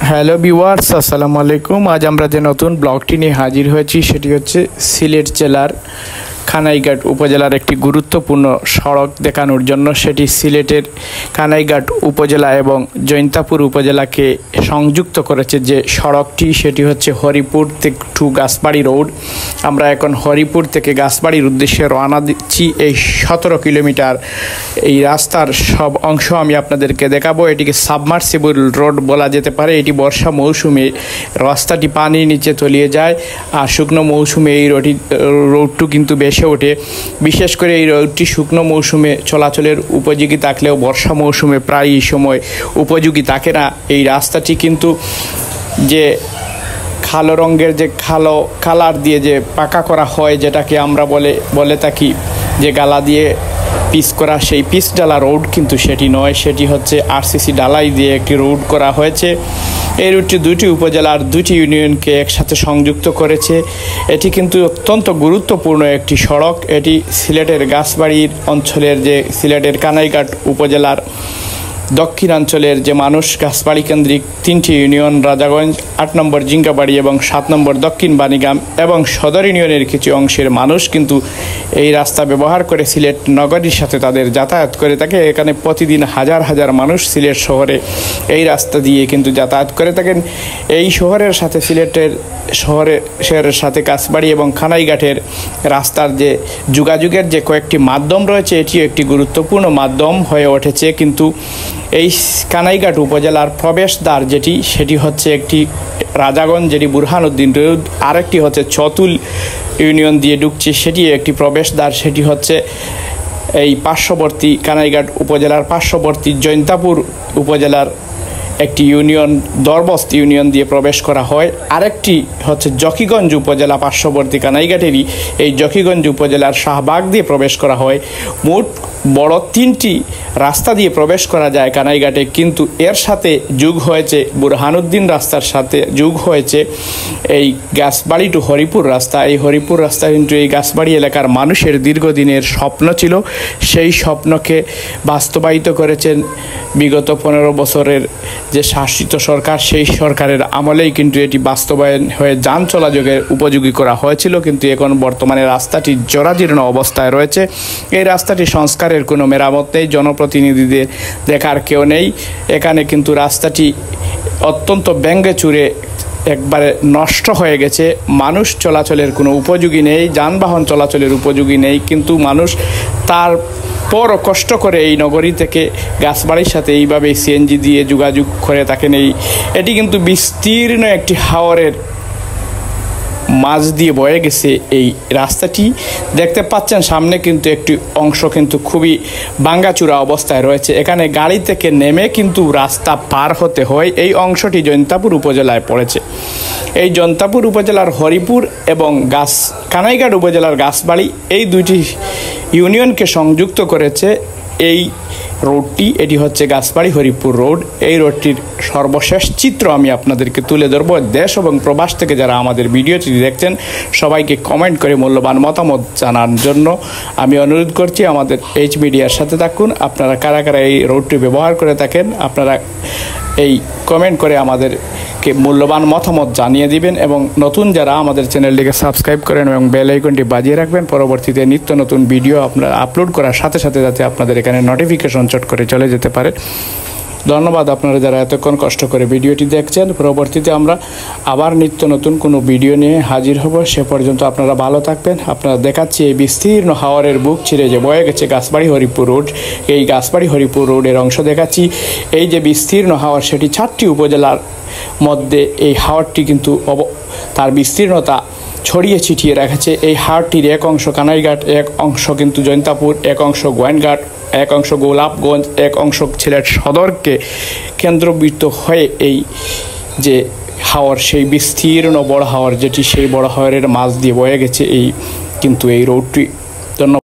Hello viewers, আসসালামু আলাইকুম। আজ আমরা যে নতুন ব্লগটি নিয়ে হাজির হয়েছি সেটি হচ্ছে সিলেট জেলার কানাইঘাট উপজেলার একটি গুরুত্বপূর্ণ সড়ক দেখানোর জন্য। সেটি সিলেটের কানাইঘাট উপজেলা এবং জৈন্তাপুর উপজেলাকে সংযুক্ত করেছে যে সড়কটি, সেটি হচ্ছে হরিপুর টু গাছবাড়ি রোড। আমরা এখন হরিপুর থেকে গাছবাড়ির উদ্দেশ্যে রওনা দিচ্ছি। এই 17 কিলোমিটার এই রাস্তার সব অংশ আমি আপনাদেরকে দেখাবো। এটিকে সাবমার্সিবল রোড বলা যেতে পারে। এটি বর্ষা মৌসুমে রাস্তাটি পানির নিচে তলিয়ে যায়, আর শুকনো মৌসুমে এই রোডটি কিন্তু বেশি ওঠে। বিশেষ করে এই রোডটি শুকনো মৌসুমে চলাচলের উপযোগী থাকলেও বর্ষা মৌসুমে প্রায় সময় উপযোগী থাকে না। এই রাস্তাটি কিন্তু যে কালো রঙের যে কালার দিয়ে যে পাকা করা হয়, যেটাকে আমরা বলে থাকি যে গালা দিয়ে পিচ করা, সেই পিচ ডালা রোড কিন্তু সেটি নয়, সেটি হচ্ছে আরসিসি ডালাই দিয়ে একটি রোড করা হয়েছে। এই রুটটি দুটি উপজেলার দুটি ইউনিয়নকে একসাথে সংযুক্ত করেছে। এটি কিন্তু অত্যন্ত গুরুত্বপূর্ণ একটি সড়ক। এটি সিলেটের গাছবাড়ির অঞ্চলের যে সিলেটের কানাইঘাট উপজেলার দক্ষিণাঞ্চলের যে মানুষ, গাছবাড়ি কেন্দ্রিক 3টি ইউনিয়ন রাজাগঞ্জ, 8 নম্বর জিঙ্গাবাড়ি এবং 7 নম্বর দক্ষিণ বাণীগ্রাম এবং সদর ইউনিয়নের কিছু অংশের মানুষ কিন্তু এই রাস্তা ব্যবহার করে সিলেট নগরীর সাথে তাদের যাতায়াত করে থাকে। এখানে প্রতিদিন হাজার হাজার মানুষ সিলেট শহরে এই রাস্তা দিয়ে কিন্তু যাতায়াত করে থাকেন। এই শহরের সাথে সিলেটের শহরের সাথে গাছবাড়ি এবং কানাইঘাটের রাস্তার যে যোগাযোগের যে কয়েকটি মাধ্যম রয়েছে, এটিও একটি গুরুত্বপূর্ণ মাধ্যম হয়ে উঠেছে। কিন্তু এই কানাইঘাট উপজেলার প্রবেশদ্বার সেটি হচ্ছে একটি রাজাগঞ্জ, যেটি বুরহানুদ্দিন রোড, আরেকটি হচ্ছে চতুল ইউনিয়ন দিয়ে ঢুকছে, সেটি একটি প্রবেশদ্বার। সেটি হচ্ছে এই পার্শ্ববর্তী কানাইঘাট উপজেলার পার্শ্ববর্তী জৈন্তাপুর উপজেলার একটি ইউনিয়ন, দরবস্ত ইউনিয়ন দিয়ে প্রবেশ করা হয়। আরেকটি হচ্ছে জকিগঞ্জ উপজেলা পার্শ্ববর্তী কানাইঘাটেরই এই জকিগঞ্জ উপজেলার শাহবাগ দিয়ে প্রবেশ করা হয়। মোট বড় 3টি রাস্তা দিয়ে প্রবেশ করা যায় কানাইঘাটে, কিন্তু এর সাথে যোগ হয়েছে বুরহানুদ্দিন রাস্তার সাথে যোগ হয়েছে এই গাছবাড়ি টু হরিপুর রাস্তা। এই হরিপুর রাস্তা কিন্তু এই গাছবাড়ি এলাকার মানুষের দীর্ঘদিনের স্বপ্ন ছিল। সেই স্বপ্নকে বাস্তবায়িত করেছেন বিগত 15 বছরের যে শাসিত সরকার, সেই সরকারের আমলেই কিন্তু এটি বাস্তবায়ন হয়ে যান চলাচলের উপযোগী করা হয়েছিল। কিন্তু এখন বর্তমানে রাস্তাটি জরাজীর্ণ অবস্থায় রয়েছে। এই রাস্তাটি সংস্কারের কোনো মেরামত নেই, জনপ্রতিনিধিদের দেখার কেউ নেই। এখানে কিন্তু রাস্তাটি অত্যন্ত ভেঙে চুরে একবারে নষ্ট হয়ে গেছে। মানুষ চলাচলের কোনো উপযোগী নেই, যানবাহন চলাচলের উপযোগী নেই। কিন্তু মানুষ তার পরও কষ্ট করে এই নগরী থেকে গাছবাড়ির সাথে এইভাবে সিএনজি দিয়ে যোগাযোগ করে থাকেন। এটি কিন্তু বিস্তীর্ণ একটি হাওরের মাঝ দিয়ে বয়ে গেছে এই রাস্তাটি। দেখতে পাচ্ছেন সামনে কিন্তু একটি অংশ কিন্তু খুবই ভাঙ্গাচুরা অবস্থায় রয়েছে। এখানে গাড়ি থেকে নেমে কিন্তু রাস্তা পার হতে হয়। এই অংশটি জৈন্তাপুর উপজেলায় পড়েছে। এই জৈন্তাপুর উপজেলার হরিপুর এবং কানাইঘাট উপজেলার গাছবাড়ি, এই দুইটি ইউনিয়নকে সংযুক্ত করেছে এই রোডটি। এটি হচ্ছে গাছবাড়ি হরিপুর রোড। এই রোডটির সর্বশেষ চিত্র আমি আপনাদেরকে তুলে ধরব। দেশ এবং প্রবাস থেকে যারা আমাদের ভিডিওটি দেখছেন সবাইকে কমেন্ট করে মূল্যবান মতামত জানার জন্য আমি অনুরোধ করছি, আমাদের এইচ মিডিয়ার সাথে থাকুন। আপনারা কারা কারা এই রোডটি ব্যবহার করে থাকেন, আপনারা এই কমেন্ট করে আমাদেরকে মূল্যবান মতামত জানিয়ে দিবেন। এবং নতুন যারা আমাদের চ্যানেলটিকে সাবস্ক্রাইব করেন এবং বেল আইকনটি বাজিয়ে রাখবেন, পরবর্তীতে নিত্য নতুন ভিডিও আপনারা আপলোড করার সাথে সাথে যাতে আপনাদের এখানে নোটিফিকেশন চট করে চলে যেতে পারে। ধন্যবাদ আপনারা যারা এতক্ষণ কষ্ট করে ভিডিওটি দেখছেন। পরবর্তীতে আমরা আবার নিত্য নতুন কোনো ভিডিও নিয়ে হাজির হব। সে পর্যন্ত আপনারা ভালো থাকবেন। আপনারা দেখাচ্ছি এই বিস্তীর্ণ হাওরের বুক ছিঁড়ে যে বয়ে গেছে গাছবাড়ি হরিপুর রোড। এই গাছবাড়ি হরিপুর রোডের অংশ দেখাচ্ছি। এই যে বিস্তীর্ণ হাওর, সেটি 4টি উপজেলার মধ্যে এই হাওরটি কিন্তু তার বিস্তীর্ণতা ছড়িয়ে ছিটিয়ে রেখেছে। এই হাওরটির এক অংশ কানাইঘাট, এক অংশ কিন্তু জৈন্তাপুর, এক অংশ গোয়েনঘাট, এক অংশ গোলাপগঞ্জ, এক অংশ সিলেট সদরকে কেন্দ্রবৃত্ত হয়ে এই যে হাওর, সেই বিস্তীর্ণ বড় হাওর, যেটি সেই বড় হাওরের মাঝ দিয়ে বয়ে গেছে এই রোডটি। ধন্যবাদ।